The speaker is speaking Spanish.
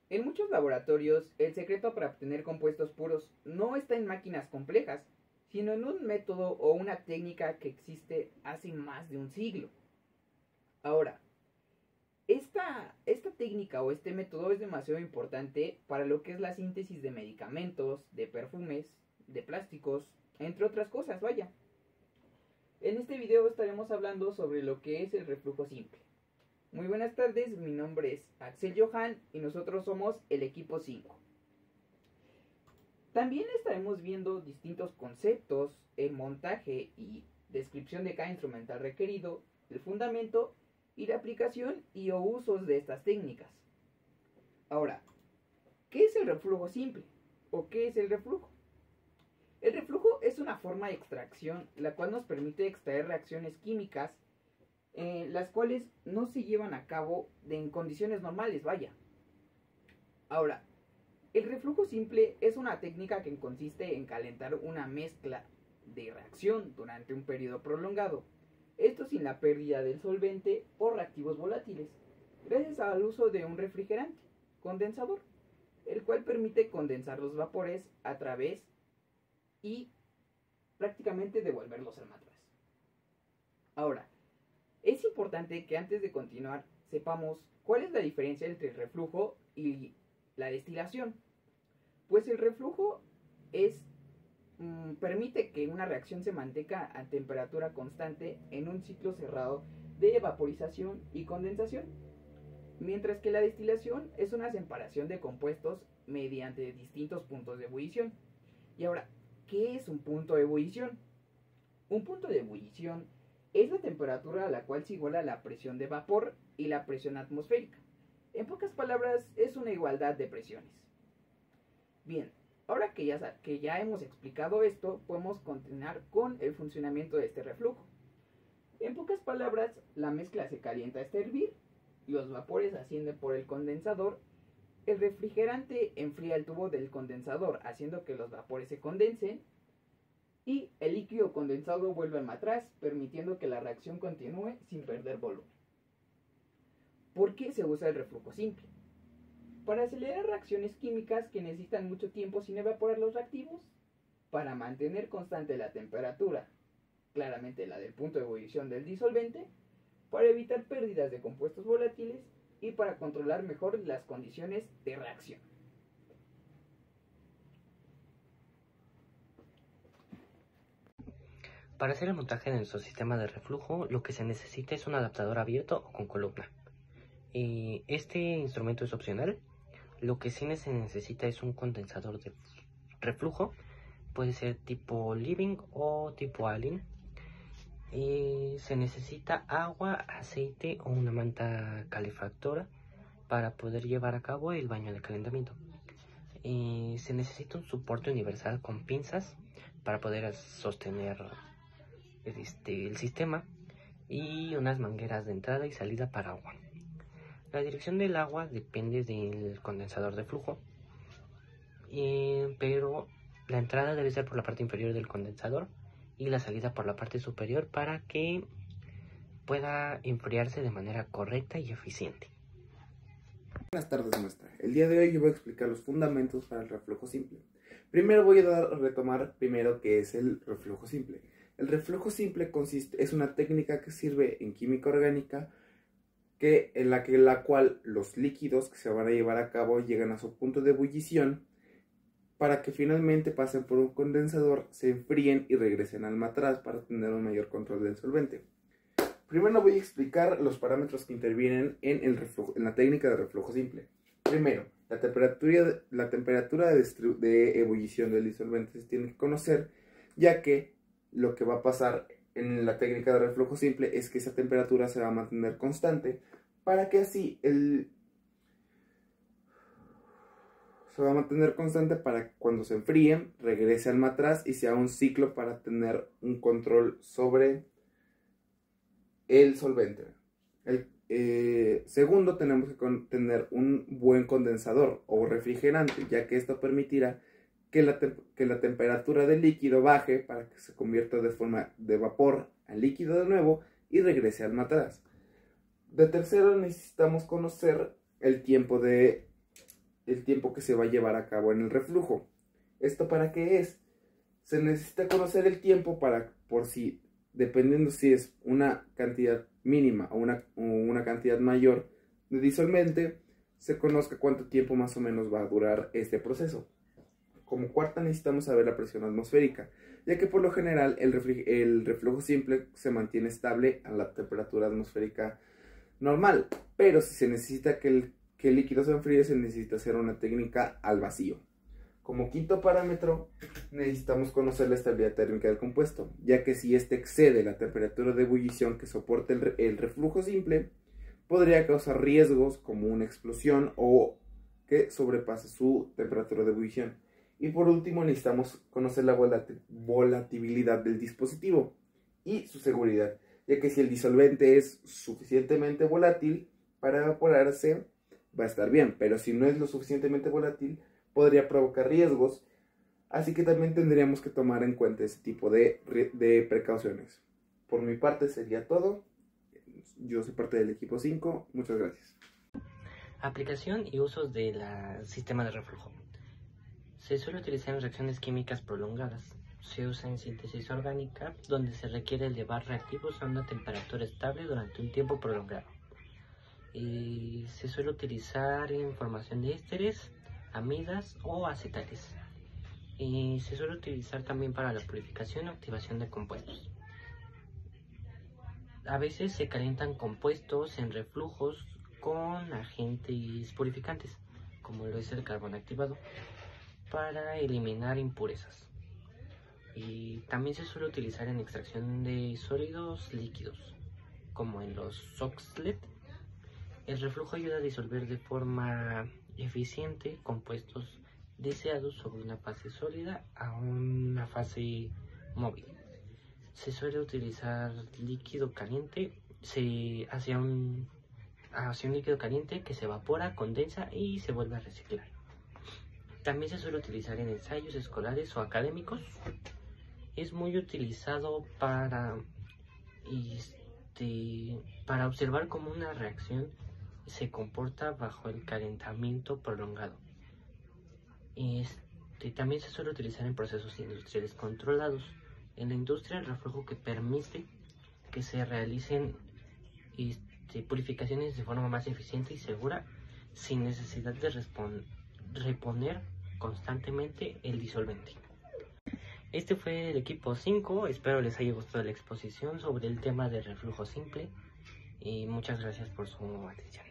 En muchos laboratorios, el secreto para obtener compuestos puros no está en máquinas complejas, sino en un método o una técnica que existe hace más de un siglo. Ahora, esta técnica o este método es demasiado importante para lo que es la síntesis de medicamentos, de perfumes, de plásticos, entre otras cosas, vaya. En este video estaremos hablando sobre lo que es el reflujo simple. Muy buenas tardes, mi nombre es Axel Johan y nosotros somos el equipo 5. También estaremos viendo distintos conceptos, el montaje y descripción de cada instrumental requerido, el fundamento y la aplicación y o usos de estas técnicas. Ahora, ¿qué es el reflujo simple? ¿O qué es el reflujo? El reflujo es una forma de extracción la cual nos permite extraer reacciones químicas las cuales no se llevan a cabo en condiciones normales, vaya. Ahora, el reflujo simple es una técnica que consiste en calentar una mezcla de reacción durante un periodo prolongado, esto sin la pérdida del solvente o reactivos volátiles, gracias al uso de un refrigerante, condensador, el cual permite condensar los vapores a través y prácticamente devolverlos al matraz. Ahora, es importante que antes de continuar sepamos cuál es la diferencia entre el reflujo y la destilación. Pues el reflujo permite que una reacción se mantenga a temperatura constante en un ciclo cerrado de vaporización y condensación, mientras que la destilación es una separación de compuestos mediante distintos puntos de ebullición. Y ahora, ¿qué es un punto de ebullición? Un punto de ebullición es la temperatura a la cual se iguala la presión de vapor y la presión atmosférica. En pocas palabras, es una igualdad de presiones. Bien, ahora que ya hemos explicado esto, podemos continuar con el funcionamiento de este reflujo. En pocas palabras, la mezcla se calienta hasta hervir, los vapores ascienden por el condensador, el refrigerante enfría el tubo del condensador, haciendo que los vapores se condensen, y el líquido condensado vuelve al matraz, permitiendo que la reacción continúe sin perder volumen. ¿Por qué se usa el reflujo simple? Para acelerar reacciones químicas que necesitan mucho tiempo sin evaporar los reactivos, para mantener constante la temperatura, claramente la del punto de ebullición del disolvente, para evitar pérdidas de compuestos volátiles y para controlar mejor las condiciones de reacción. Para hacer el montaje de nuestro sistema de reflujo, lo que se necesita es un adaptador abierto o con columna. Este instrumento es opcional. Lo que sí se necesita es un condensador de reflujo. Puede ser tipo Living o tipo Allen. Se necesita agua, aceite o una manta calefactora para poder llevar a cabo el baño de calentamiento. Se necesita un soporte universal con pinzas para poder sostener el sistema y unas mangueras de entrada y salida para agua. La dirección del agua depende del condensador de flujo, pero la entrada debe ser por la parte inferior del condensador y la salida por la parte superior para que pueda enfriarse de manera correcta y eficiente. Buenas tardes, maestra. El día de hoy yo voy a explicar los fundamentos para el reflujo simple. Primero voy a retomar qué es el reflujo simple. El reflujo simple es una técnica que sirve en química orgánica en la cual los líquidos que se van a llevar a cabo llegan a su punto de ebullición para que finalmente pasen por un condensador, se enfríen y regresen al matraz para tener un mayor control del solvente. Primero voy a explicar los parámetros que intervienen en la técnica de reflujo simple. Primero, la temperatura de ebullición del disolvente se tiene que conocer, ya que lo que va a pasar en la técnica de reflujo simple es que esa temperatura se va a mantener constante para que así se va a mantener constante para que cuando se enfríen regrese al matraz y sea un ciclo para tener un control sobre el solvente. Segundo, tenemos que tener un buen condensador o refrigerante, ya que esto permitirá que la temperatura del líquido baje para que se convierta de forma de vapor a líquido de nuevo y regrese al matraz. De tercero, necesitamos conocer el tiempo de el tiempo que se va a llevar a cabo en el reflujo. ¿Esto para qué es? Se necesita conocer el tiempo por si, dependiendo si es una cantidad mínima o una cantidad mayor de disolvente, se conozca cuánto tiempo más o menos va a durar este proceso. Como cuarta necesitamos saber la presión atmosférica, ya que por lo general el reflujo simple se mantiene estable a la temperatura atmosférica normal, pero si se necesita que el líquido se enfríe, se necesita hacer una técnica al vacío. Como quinto parámetro, necesitamos conocer la estabilidad térmica del compuesto, ya que si éste excede la temperatura de ebullición que soporta el reflujo simple, podría causar riesgos como una explosión o que sobrepase su temperatura de ebullición. Y por último, necesitamos conocer la volatilidad del dispositivo y su seguridad, ya que si el disolvente es suficientemente volátil para evaporarse, va a estar bien, pero si no es lo suficientemente volátil, podría provocar riesgos, así que también tendríamos que tomar en cuenta ese tipo de precauciones. Por mi parte sería todo. Yo soy parte del equipo 5. Muchas gracias. Aplicación y usos del sistema de reflujo. Se suele utilizar en reacciones químicas prolongadas. Se usa en síntesis orgánica, donde se requiere elevar reactivos a una temperatura estable durante un tiempo prolongado. Se suele utilizar en formación de ésteres, amidas o acetales. Se suele utilizar también para la purificación o activación de compuestos. A veces se calientan compuestos en reflujos con agentes purificantes, como lo es el carbón activado, para eliminar impurezas. Y también se suele utilizar en extracción de sólidos líquidos, como en los SOxLED. El reflujo ayuda a disolver de forma eficiente compuestos deseados sobre una fase sólida a una fase móvil. Se suele utilizar líquido caliente hacia un líquido caliente que se evapora, condensa y se vuelve a reciclar. También se suele utilizar en ensayos escolares o académicos. Es muy utilizado para observar cómo una reacción se comporta bajo el calentamiento prolongado. También se suele utilizar en procesos industriales controlados. En la industria, el reflujo que permite que se realicen purificaciones de forma más eficiente y segura, sin necesidad de reponer constantemente el disolvente. Este fue el equipo 5, espero les haya gustado la exposición sobre el tema del reflujo simple y muchas gracias por su atención.